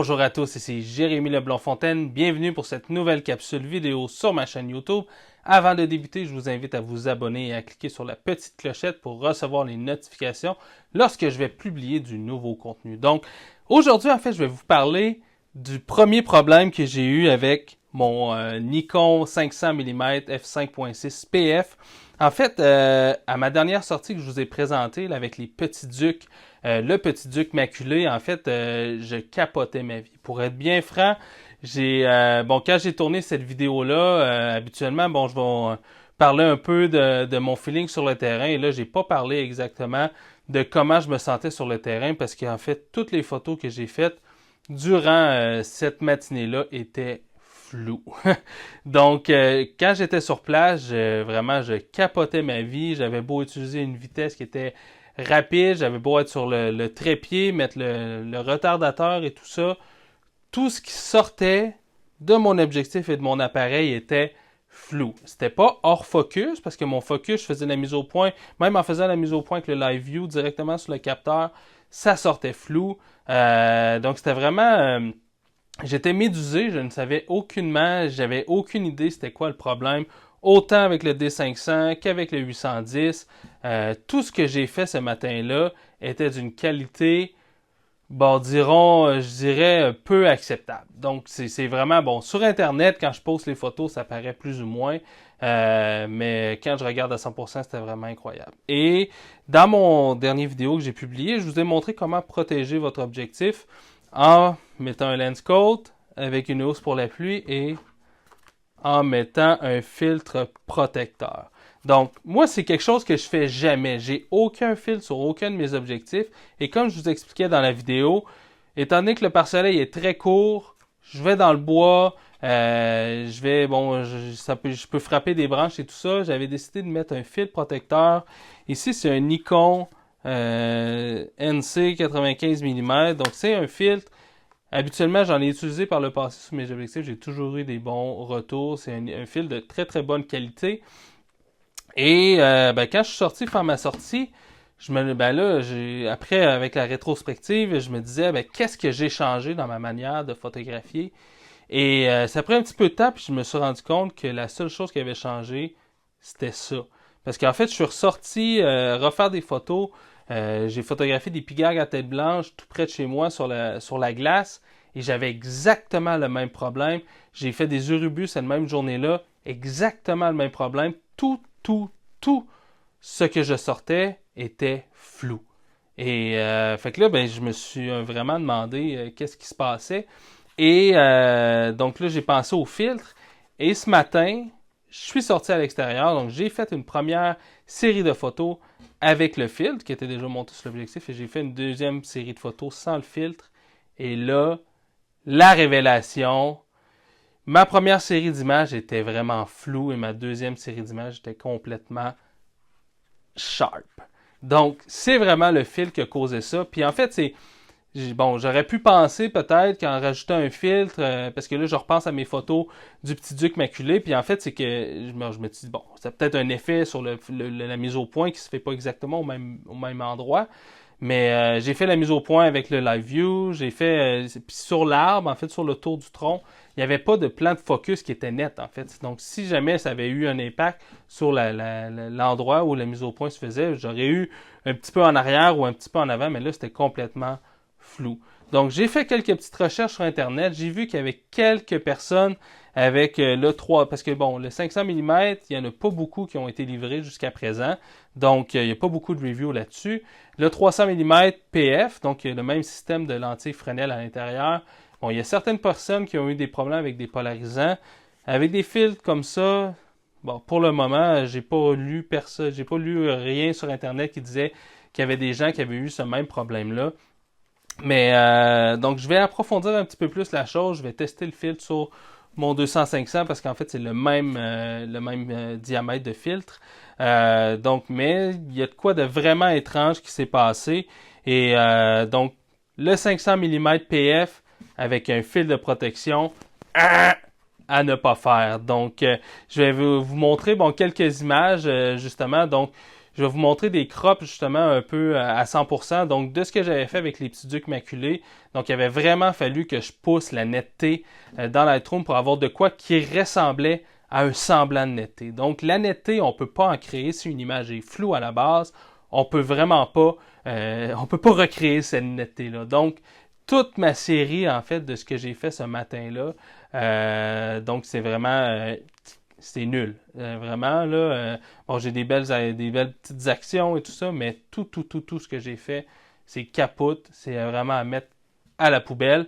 Bonjour à tous, ici Jérémy Leblanc-Fontaine. Bienvenue pour cette nouvelle capsule vidéo sur ma chaîne YouTube. Avant de débuter, je vous invite à vous abonner et à cliquer sur la petite clochette pour recevoir les notifications lorsque je vais publier du nouveau contenu. Donc, aujourd'hui, en fait, je vais vous parler du premier problème que j'ai eu avec mon Nikon 500 mm f5.6 PF. En fait, à ma dernière sortie que je vous ai présentée là, avec les petits ducs, le petit duc maculé, en fait, je capotais ma vie. Pour être bien franc, quand j'ai tourné cette vidéo-là, habituellement, je vais parler un peu de mon feeling sur le terrain. Et là, j'ai pas parlé exactement de comment je me sentais sur le terrain parce qu'en fait, toutes les photos que j'ai faites durant cette matinée-là étaient floues. Donc, quand j'étais sur place, vraiment, je capotais ma vie. J'avais beau utiliser une vitesse qui était rapide, j'avais beau être sur le trépied, mettre le retardateur et tout ça. Tout ce qui sortait de mon objectif et de mon appareil était flou. C'était pas hors focus, parce que mon focus, je faisais la mise au point, même en faisant la mise au point avec le live view directement sur le capteur, ça sortait flou. Donc c'était vraiment... j'étais médusé, je ne savais aucunement, j'avais aucune idée c'était quoi le problème, autant avec le D500 qu'avec le 810. Tout ce que j'ai fait ce matin-là était d'une qualité, je dirais, peu acceptable. Donc, c'est vraiment, sur Internet, quand je poste les photos, ça paraît plus ou moins, mais quand je regarde à 100%, c'était vraiment incroyable. Et dans mon dernier vidéo que j'ai publié, je vous ai montré comment protéger votre objectif en mettant un lens coat avec une housse pour la pluie et en mettant un filtre protecteur. Donc, moi, c'est quelque chose que je fais jamais. J'ai aucun filtre sur aucun de mes objectifs. Et comme je vous expliquais dans la vidéo, étant donné que le pare-soleil est très court, je vais dans le bois, je peux frapper des branches et tout ça. J'avais décidé de mettre un filtre protecteur. Ici, c'est un Nikon NC 95 mm. Donc, c'est un filtre. Habituellement, j'en ai utilisé par le passé sur mes objectifs. J'ai toujours eu des bons retours. C'est un filtre de très, très bonne qualité. Et quand je suis sorti faire ma sortie, après, avec la rétrospective, je me disais, qu'est-ce que j'ai changé dans ma manière de photographier? Et ça a pris un petit peu de temps, puis je me suis rendu compte que la seule chose qui avait changé, c'était ça. Parce qu'en fait, je suis ressorti refaire des photos. J'ai photographié des pigargues à tête blanche tout près de chez moi sur la glace. Et j'avais exactement le même problème. J'ai fait des urubus cette même journée-là. Exactement le même problème. Tout ce que je sortais était flou. Et fait que là, je me suis vraiment demandé qu'est-ce qui se passait. Et donc là, j'ai pensé au filtre. Et ce matin, je suis sorti à l'extérieur. Donc j'ai fait une première série de photos avec le filtre qui était déjà monté sur l'objectif. Et j'ai fait une deuxième série de photos sans le filtre. Et là, la révélation... Ma première série d'images était vraiment floue et ma deuxième série d'images était complètement sharp. Donc, c'est vraiment le filtre qui a causé ça. Puis en fait, j'aurais pu penser peut-être qu'en rajoutant un filtre, parce que là, je repense à mes photos du petit duc maculé, puis en fait, c'est que je me dis, c'est peut-être un effet sur la mise au point qui se fait pas exactement au même endroit. Mais j'ai fait la mise au point avec le live view, j'ai fait sur l'arbre, en fait, sur le tour du tronc, il n'y avait pas de plan de focus qui était net, en fait. Donc, si jamais ça avait eu un impact sur l'endroit où la mise au point se faisait, j'aurais eu un petit peu en arrière ou un petit peu en avant, mais là, c'était complètement flou. Donc, j'ai fait quelques petites recherches sur Internet. J'ai vu qu'il y avait quelques personnes avec le 3, parce que le 500 mm, il n'y en a pas beaucoup qui ont été livrés jusqu'à présent. Donc, il n'y a pas beaucoup de reviews là-dessus. Le 300 mm PF, donc il y a le même système de lentilles Fresnel à l'intérieur. Il y a certaines personnes qui ont eu des problèmes avec des polarisants. Avec des filtres comme ça, pour le moment, j'ai pas lu rien sur Internet qui disait qu'il y avait des gens qui avaient eu ce même problème-là. Mais donc, je vais approfondir un petit peu plus la chose. Je vais tester le filtre sur mon 200-500 parce qu'en fait, c'est le même diamètre de filtre. Mais il y a de quoi de vraiment étrange qui s'est passé. Et donc, le 500 mm PF avec un fil de protection à ne pas faire. Donc, je vais vous montrer quelques images, justement. Donc, je vais vous montrer des crops justement un peu à 100%. Donc, de ce que j'avais fait avec les petits ducs maculés. Donc, il avait vraiment fallu que je pousse la netteté dans Lightroom pour avoir de quoi qui ressemblait à un semblant de netteté. Donc, la netteté, on ne peut pas en créer si une image est floue à la base. On peut vraiment pas, on peut pas recréer cette netteté-là. Donc, toute ma série, en fait, de ce que j'ai fait ce matin-là, donc c'est vraiment, c'est nul. Vraiment, là, bon, j'ai des belles petites actions et tout ça, mais tout ce que j'ai fait, c'est capote. C'est vraiment à mettre à la poubelle.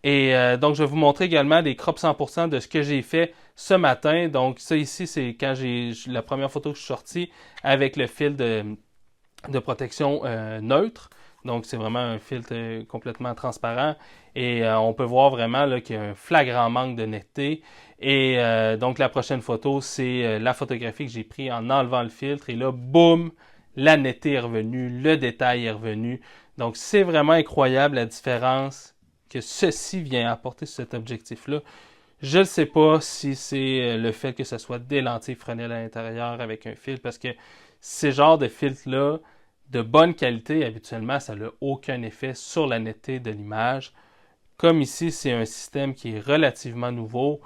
Et donc, je vais vous montrer également des crops 100% de ce que j'ai fait ce matin. Donc, ça ici, c'est quand j'ai la première photo que je suis sorti avec le fil de protection neutre. Donc, c'est vraiment un filtre complètement transparent. Et on peut voir vraiment là, qu'il y a un flagrant manque de netteté. Et donc, la prochaine photo, c'est la photographie que j'ai prise en enlevant le filtre. Et là, boum, la netteté est revenue, le détail est revenu. Donc, c'est vraiment incroyable la différence que ceci vient apporter sur cet objectif-là. Je ne sais pas si c'est le fait que ce soit des lentilles Fresnel à l'intérieur avec un filtre, parce que ces genres de filtres-là, de bonne qualité, habituellement, ça n'a aucun effet sur la netteté de l'image. Comme ici, c'est un système qui est relativement nouveau,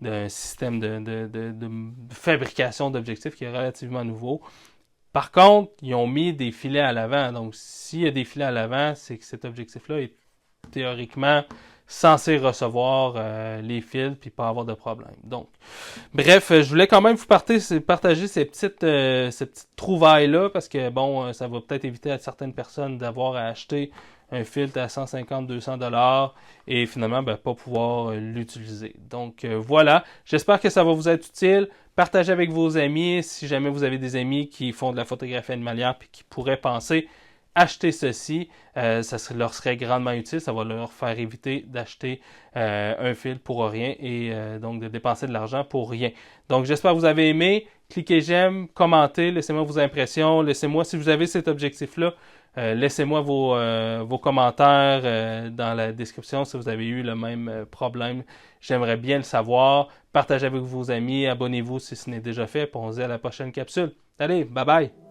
un système de fabrication d'objectifs qui est relativement nouveau. Par contre, ils ont mis des filets à l'avant. Donc, s'il y a des filets à l'avant, c'est que cet objectif-là est théoriquement censé recevoir les fils puis pas avoir de problème. Donc, bref, je voulais quand même vous partager ces petites trouvailles-là parce que, bon, ça va peut-être éviter à certaines personnes d'avoir à acheter un filtre à 150-200$ et finalement, ben, pas pouvoir l'utiliser. Donc, voilà. J'espère que ça va vous être utile. Partagez avec vos amis si jamais vous avez des amis qui font de la photographie animalière puis qui pourraient penser acheter ceci, ça leur serait grandement utile, ça va leur faire éviter d'acheter un fil pour rien et donc de dépenser de l'argent pour rien. Donc j'espère que vous avez aimé, cliquez j'aime, commentez, laissez-moi vos impressions, laissez-moi si vous avez cet objectif-là, laissez-moi vos commentaires dans la description si vous avez eu le même problème. J'aimerais bien le savoir. Partagez avec vos amis, abonnez-vous si ce n'est déjà fait, puis on se dit à la prochaine capsule. Allez, bye bye!